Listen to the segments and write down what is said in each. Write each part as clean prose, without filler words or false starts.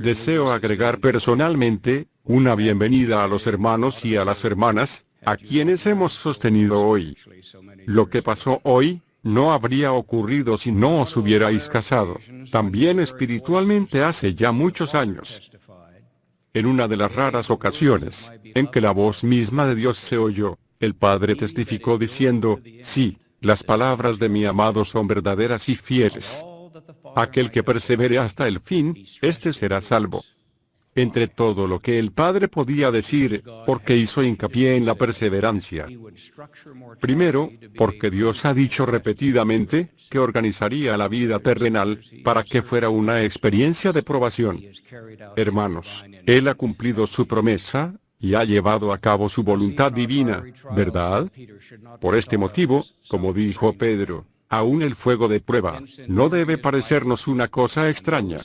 Deseo agregar personalmente una bienvenida a los hermanos y a las hermanas, a quienes hemos sostenido hoy. Lo que pasó hoy no habría ocurrido si no os hubierais casado. También espiritualmente hace ya muchos años. En una de las raras ocasiones en que la voz misma de Dios se oyó, el Padre testificó diciendo, sí, las palabras de mi amado son verdaderas y fieles. Aquel que persevere hasta el fin, éste será salvo. Entre todo lo que el Padre podía decir, porque hizo hincapié en la perseverancia. Primero, porque Dios ha dicho repetidamente que organizaría la vida terrenal para que fuera una experiencia de probación. Hermanos, Él ha cumplido su promesa y ha llevado a cabo su voluntad divina, ¿verdad? Por este motivo, como dijo Pedro, aún el fuego de prueba no debe parecernos una cosa extraña.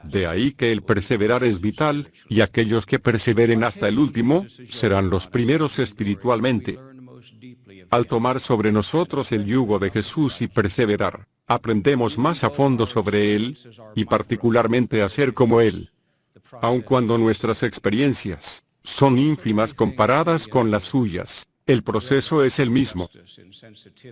De ahí que el perseverar es vital, y aquellos que perseveren hasta el último, serán los primeros espiritualmente. Al tomar sobre nosotros el yugo de Jesús y perseverar, aprendemos más a fondo sobre Él, y particularmente a ser como Él. Aun cuando nuestras experiencias son ínfimas comparadas con las suyas, el proceso es el mismo.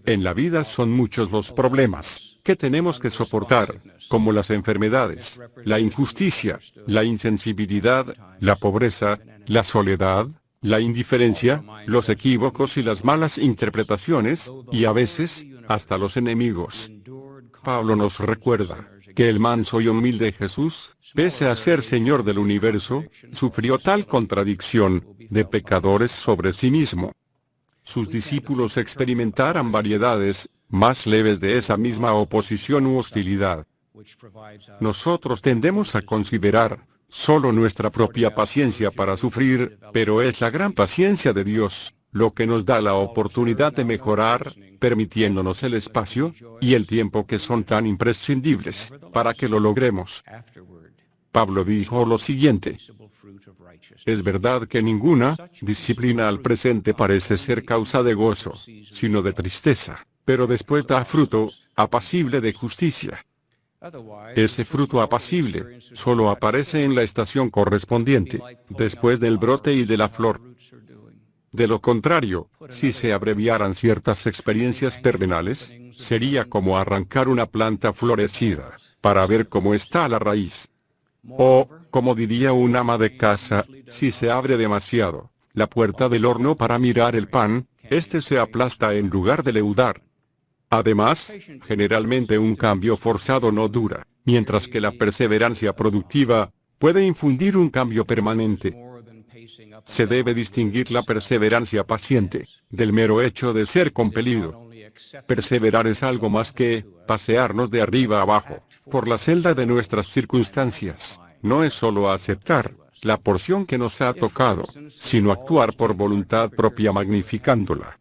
En la vida son muchos los problemas que tenemos que soportar, como las enfermedades, la injusticia, la insensibilidad, la pobreza, la soledad, la indiferencia, los equívocos y las malas interpretaciones, y a veces, hasta los enemigos. Pablo nos recuerda que el manso y humilde Jesús, pese a ser Señor del universo, sufrió tal contradicción de pecadores sobre sí mismo. Sus discípulos experimentaran variedades más leves de esa misma oposición u hostilidad. Nosotros tendemos a considerar solo nuestra propia paciencia para sufrir, pero es la gran paciencia de Dios lo que nos da la oportunidad de mejorar, permitiéndonos el espacio y el tiempo que son tan imprescindibles para que lo logremos. Pablo dijo lo siguiente: es verdad que ninguna disciplina al presente parece ser causa de gozo, sino de tristeza, pero después da fruto apacible de justicia. Ese fruto apacible solo aparece en la estación correspondiente, después del brote y de la flor. De lo contrario, si se abreviaran ciertas experiencias terrenales, sería como arrancar una planta florecida, para ver cómo está la raíz. O, como diría un ama de casa, si se abre demasiado la puerta del horno para mirar el pan, éste se aplasta en lugar de leudar. Además, generalmente un cambio forzado no dura, mientras que la perseverancia productiva puede infundir un cambio permanente. Se debe distinguir la perseverancia paciente del mero hecho de ser compelido. Perseverar es algo más que pasearnos de arriba a abajo por la celda de nuestras circunstancias. No es solo aceptar la porción que nos ha tocado, sino actuar por voluntad propia magnificándola.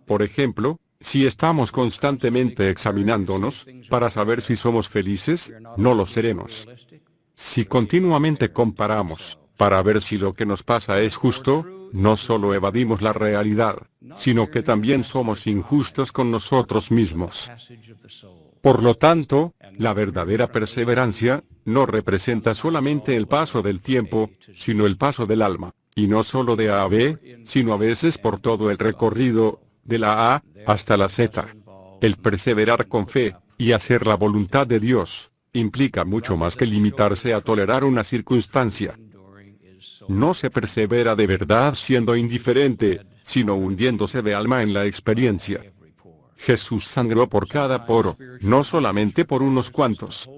Por ejemplo, si estamos constantemente examinándonos para saber si somos felices, no lo seremos. Si continuamente comparamos para ver si lo que nos pasa es justo, no solo evadimos la realidad, sino que también somos injustos con nosotros mismos. Por lo tanto, la verdadera perseverancia no representa solamente el paso del tiempo, sino el paso del alma, y no solo de A a B, sino a veces por todo el recorrido, de la A hasta la Z. El perseverar con fe y hacer la voluntad de Dios implica mucho más que limitarse a tolerar una circunstancia. No se persevera de verdad siendo indiferente, sino hundiéndose de alma en la experiencia. Jesús sangró por cada poro, no solamente por unos cuantos.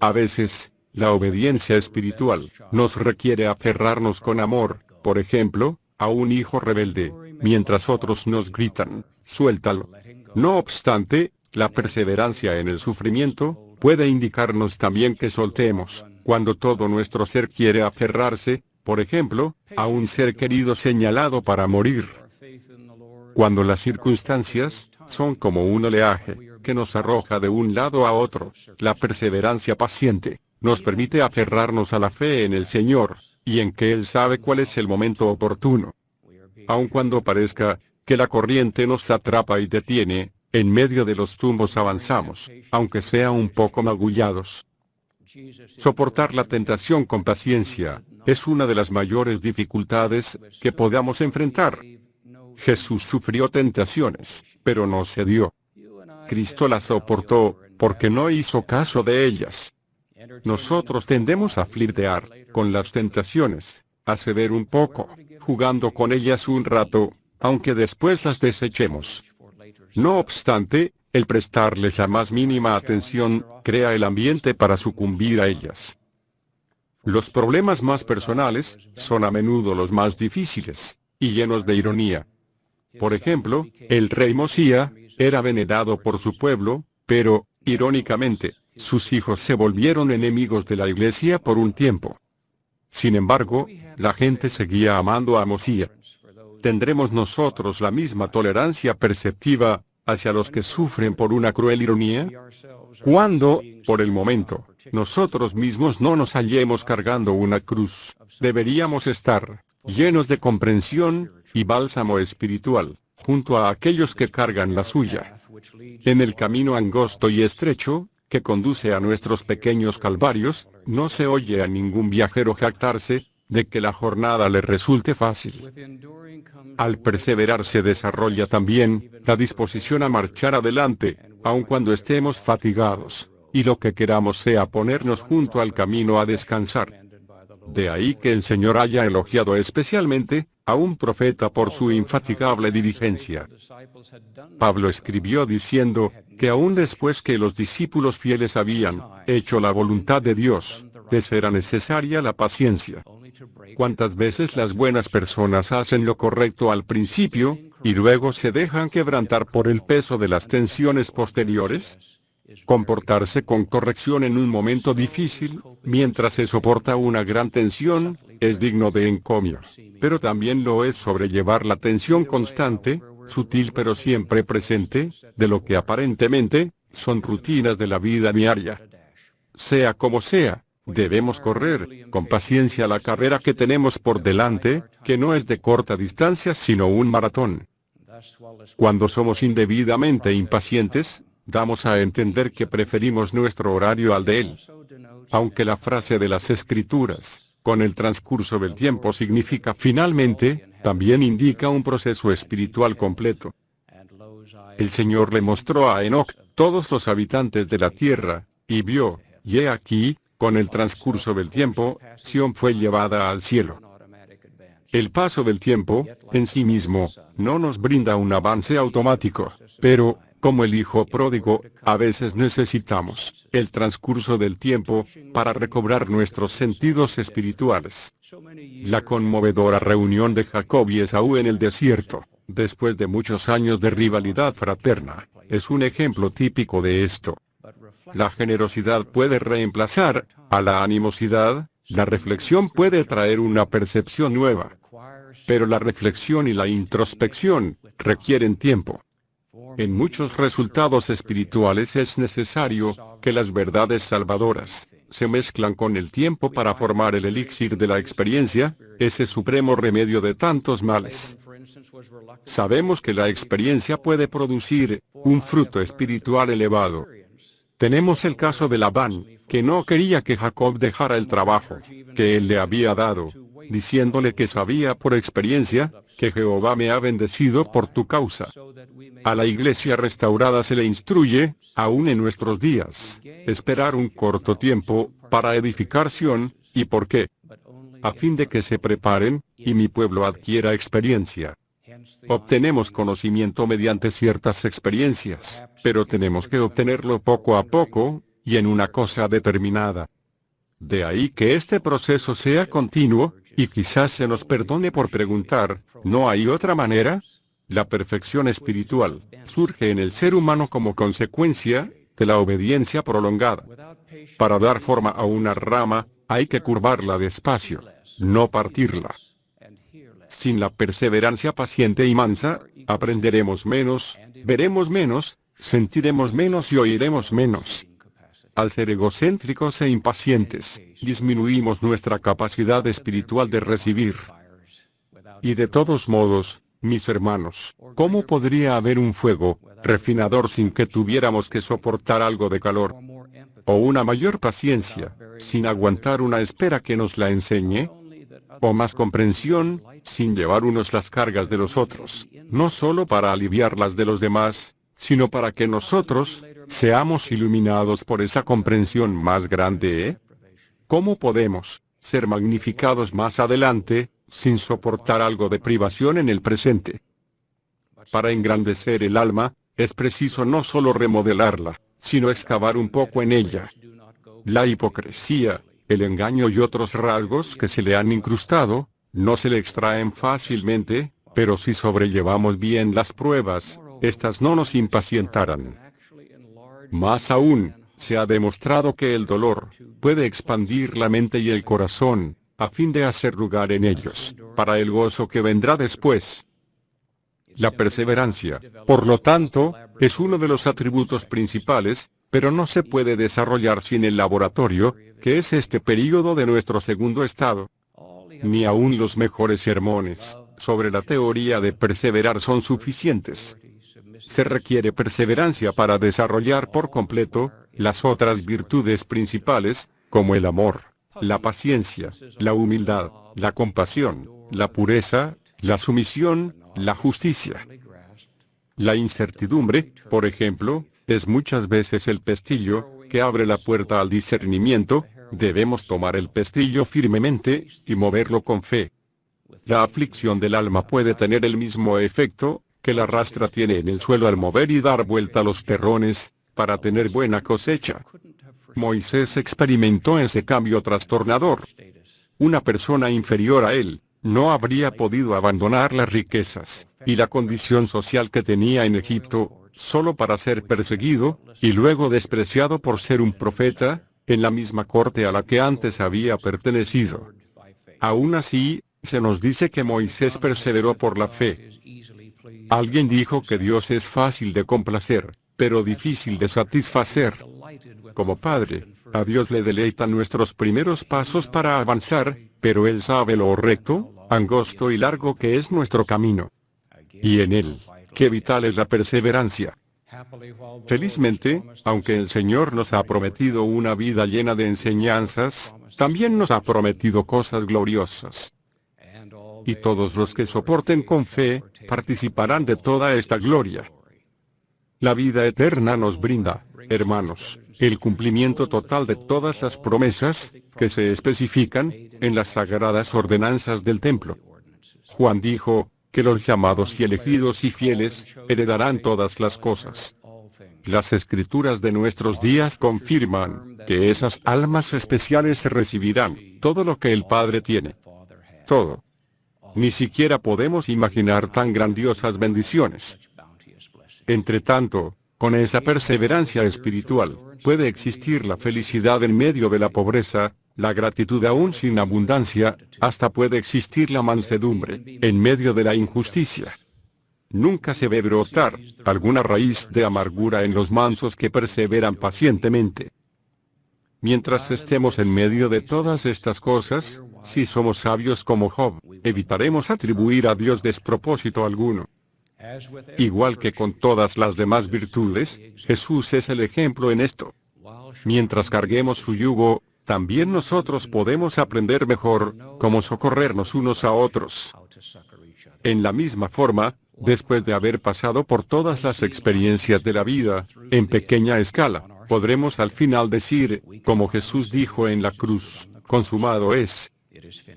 A veces, la obediencia espiritual nos requiere aferrarnos con amor, por ejemplo, a un hijo rebelde, mientras otros nos gritan, suéltalo. No obstante, la perseverancia en el sufrimiento puede indicarnos también que soltemos, cuando todo nuestro ser quiere aferrarse, por ejemplo, a un ser querido señalado para morir. Cuando las circunstancias son como un oleaje que nos arroja de un lado a otro, la perseverancia paciente nos permite aferrarnos a la fe en el Señor, y en que Él sabe cuál es el momento oportuno. Aun cuando parezca que la corriente nos atrapa y detiene, En medio de los tumbos avanzamos, aunque sea un poco magullados. Soportar la tentación con paciencia es una de las mayores dificultades que podamos enfrentar. Jesús sufrió tentaciones, pero no cedió. Cristo las soportó, porque no hizo caso de ellas. Nosotros tendemos a flirtear con las tentaciones, a ceder un poco, jugando con ellas un rato, aunque después las desechemos. No obstante, el prestarles la más mínima atención crea el ambiente para sucumbir a ellas. Los problemas más personales son a menudo los más difíciles y llenos de ironía. Por ejemplo, el rey Mosía era venerado por su pueblo, pero, irónicamente, sus hijos se volvieron enemigos de la Iglesia por un tiempo. Sin embargo, la gente seguía amando a Mosía. ¿Tendremos nosotros la misma tolerancia perceptiva hacia los que sufren por una cruel ironía? Cuando, por el momento, nosotros mismos no nos hallemos cargando una cruz, deberíamos estar llenos de comprensión y bálsamo espiritual, junto a aquellos que cargan la suya. En el camino angosto y estrecho, que conduce a nuestros pequeños calvarios, no se oye a ningún viajero jactarse de que la jornada le resulte fácil. Al perseverar se desarrolla también la disposición a marchar adelante, aun cuando estemos fatigados, y lo que queramos sea ponernos junto al camino a descansar. De ahí que el Señor haya elogiado especialmente a un profeta por su infatigable diligencia. Pablo escribió diciendo que aún después que los discípulos fieles habían hecho la voluntad de Dios, les era necesaria la paciencia. ¿Cuántas veces las buenas personas hacen lo correcto al principio, y luego se dejan quebrantar por el peso de las tensiones posteriores? Comportarse con corrección en un momento difícil, mientras se soporta una gran tensión, es digno de encomio. Pero también lo es sobrellevar la tensión constante, sutil pero siempre presente, de lo que aparentemente son rutinas de la vida diaria. Sea como sea, debemos correr con paciencia la carrera que tenemos por delante, que no es de corta distancia sino un maratón. Cuando somos indebidamente impacientes, damos a entender que preferimos nuestro horario al de Él. Aunque la frase de las Escrituras, con el transcurso del tiempo significa finalmente, también indica un proceso espiritual completo. El Señor le mostró a Enoc todos los habitantes de la tierra, y vio, y he aquí, con el transcurso del tiempo, Sión fue llevada al cielo. El paso del tiempo, en sí mismo, no nos brinda un avance automático, pero, como el hijo pródigo, a veces necesitamos el transcurso del tiempo para recobrar nuestros sentidos espirituales. La conmovedora reunión de Jacob y Esaú en el desierto, después de muchos años de rivalidad fraterna, es un ejemplo típico de esto. La generosidad puede reemplazar a la animosidad, la reflexión puede traer una percepción nueva, pero la reflexión y la introspección requieren tiempo. En muchos resultados espirituales es necesario que las verdades salvadoras se mezclan con el tiempo para formar el elixir de la experiencia, ese supremo remedio de tantos males. Sabemos que la experiencia puede producir un fruto espiritual elevado. Tenemos el caso de Labán, que no quería que Jacob dejara el trabajo que él le había dado, diciéndole que sabía por experiencia que Jehová me ha bendecido por tu causa. A la iglesia restaurada se le instruye, aún en nuestros días, esperar un corto tiempo para edificación, ¿y por qué? A fin de que se preparen, y mi pueblo adquiera experiencia. Obtenemos conocimiento mediante ciertas experiencias, pero tenemos que obtenerlo poco a poco, y en una cosa determinada. De ahí que este proceso sea continuo, y quizás se nos perdone por preguntar, ¿no hay otra manera? La perfección espiritual surge en el ser humano como consecuencia de la obediencia prolongada. Para dar forma a una rama, hay que curvarla despacio, no partirla. Sin la perseverancia paciente y mansa, aprenderemos menos, veremos menos, sentiremos menos y oiremos menos. Al ser egocéntricos e impacientes, disminuimos nuestra capacidad espiritual de recibir. Y de todos modos, Mis hermanos, ¿cómo podría haber un fuego refinador sin que tuviéramos que soportar algo de calor? ¿O una mayor paciencia, sin aguantar una espera que nos la enseñe? ¿O más comprensión, sin llevar unos las cargas de los otros, no solo para aliviar las de los demás, sino para que nosotros seamos iluminados por esa comprensión más grande? ¿Cómo podemos ser magnificados más adelante, sin soportar algo de privación en el presente? Para engrandecer el alma, es preciso no solo remodelarla, sino excavar un poco en ella. La hipocresía, el engaño y otros rasgos que se le han incrustado, no se le extraen fácilmente, pero si sobrellevamos bien las pruebas, estas no nos impacientarán. Más aún, se ha demostrado que el dolor puede expandir la mente y el corazón, a fin de hacer lugar en ellos, para el gozo que vendrá después. La perseverancia, por lo tanto, es uno de los atributos principales, pero no se puede desarrollar sin el laboratorio, que es este período de nuestro segundo estado. Ni aun los mejores sermones sobre la teoría de perseverar son suficientes. Se requiere perseverancia para desarrollar por completo las otras virtudes principales, como el amor, la paciencia, la humildad, la compasión, la pureza, la sumisión, la justicia. La incertidumbre, por ejemplo, es muchas veces el pestillo que abre la puerta al discernimiento. Debemos tomar el pestillo firmemente y moverlo con fe. La aflicción del alma puede tener el mismo efecto que la rastra tiene en el suelo al mover y dar vuelta a los terrones, para tener buena cosecha. Moisés experimentó ese cambio trastornador. Una persona inferior a él no habría podido abandonar las riquezas y la condición social que tenía en Egipto, solo para ser perseguido, y luego despreciado por ser un profeta, en la misma corte a la que antes había pertenecido. Aún así, se nos dice que Moisés perseveró por la fe. Alguien dijo que Dios es fácil de complacer, pero difícil de satisfacer. Como Padre, a Dios le deleitan nuestros primeros pasos para avanzar, pero Él sabe lo recto, angosto y largo que es nuestro camino. Y en Él, qué vital es la perseverancia. Felizmente, aunque el Señor nos ha prometido una vida llena de enseñanzas, también nos ha prometido cosas gloriosas. Y todos los que soporten con fe, participarán de toda esta gloria. La vida eterna nos brinda, hermanos, el cumplimiento total de todas las promesas que se especifican en las sagradas ordenanzas del templo. Juan dijo que los llamados y elegidos y fieles heredarán todas las cosas. Las escrituras de nuestros días confirman que esas almas especiales recibirán todo lo que el Padre tiene. Todo. Ni siquiera podemos imaginar tan grandiosas bendiciones. Entre tanto, con esa perseverancia espiritual, puede existir la felicidad en medio de la pobreza, la gratitud aún sin abundancia, hasta puede existir la mansedumbre en medio de la injusticia. Nunca se ve brotar alguna raíz de amargura en los mansos que perseveran pacientemente. Mientras estemos en medio de todas estas cosas, si somos sabios como Job, evitaremos atribuir a Dios despropósito alguno. Igual que con todas las demás virtudes, Jesús es el ejemplo en esto. Mientras carguemos su yugo, también nosotros podemos aprender mejor cómo socorrernos unos a otros. En la misma forma, después de haber pasado por todas las experiencias de la vida, en pequeña escala, podremos al final decir, como Jesús dijo en la cruz, consumado es.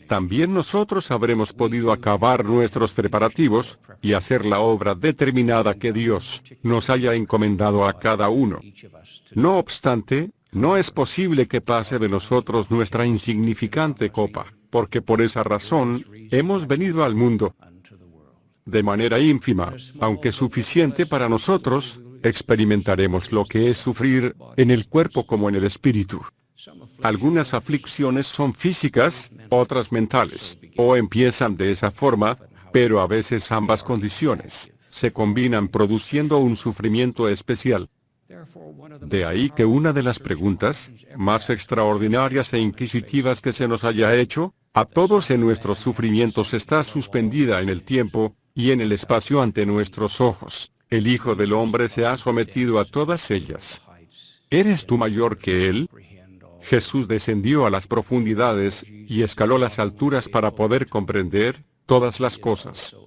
También nosotros habremos podido acabar nuestros preparativos y hacer la obra determinada que Dios nos haya encomendado a cada uno. No obstante, no es posible que pase de nosotros nuestra insignificante copa, porque por esa razón hemos venido al mundo. De manera ínfima, aunque suficiente para nosotros, experimentaremos lo que es sufrir en el cuerpo como en el espíritu. Algunas aflicciones son físicas, otras mentales, o empiezan de esa forma, pero a veces ambas condiciones se combinan produciendo un sufrimiento especial. De ahí que una de las preguntas más extraordinarias e inquisitivas que se nos haya hecho, a todos en nuestros sufrimientos está suspendida en el tiempo, y en el espacio ante nuestros ojos, el Hijo del Hombre se ha sometido a todas ellas. ¿Eres tú mayor que Él? Jesús descendió a las profundidades, y escaló las alturas para poder comprender todas las cosas.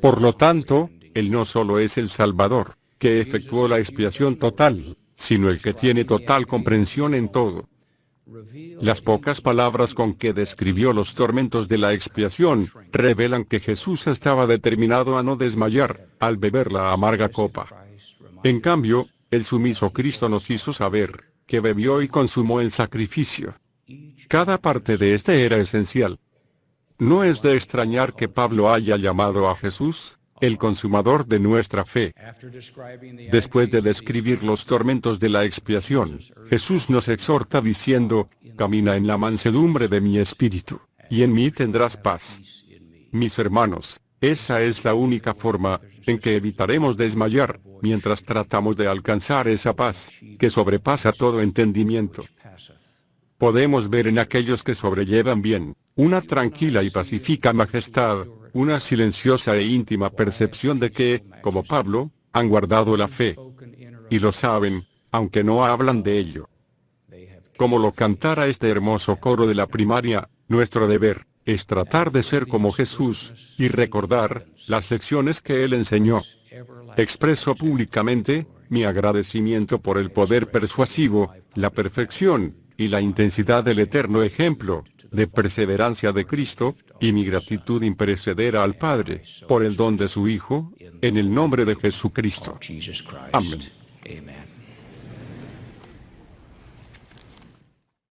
Por lo tanto, Él no solo es el Salvador, que efectuó la expiación total, sino el que tiene total comprensión en todo. Las pocas palabras con que describió los tormentos de la expiación, revelan que Jesús estaba determinado a no desmayar, al beber la amarga copa. En cambio, el sumiso Cristo nos hizo saber, que bebió y consumó el sacrificio. Cada parte de este era esencial. No es de extrañar que Pablo haya llamado a Jesús, el consumador de nuestra fe. Después de describir los tormentos de la expiación, Jesús nos exhorta diciendo, camina en la mansedumbre de mi espíritu, y en mí tendrás paz. Mis hermanos, esa es la única forma en que evitaremos desmayar, mientras tratamos de alcanzar esa paz, que sobrepasa todo entendimiento. Podemos ver en aquellos que sobrellevan bien, una tranquila y pacífica majestad, una silenciosa e íntima percepción de que, como Pablo, han guardado la fe. Y lo saben, aunque no hablan de ello. Como lo cantara este hermoso coro de la primaria, nuestro deber es tratar de ser como Jesús, y recordar las lecciones que Él enseñó. Expreso públicamente mi agradecimiento por el poder persuasivo, la perfección, y la intensidad del eterno ejemplo de perseverancia de Cristo, y mi gratitud imperecedera al Padre, por el don de su Hijo, en el nombre de Jesucristo. Amén.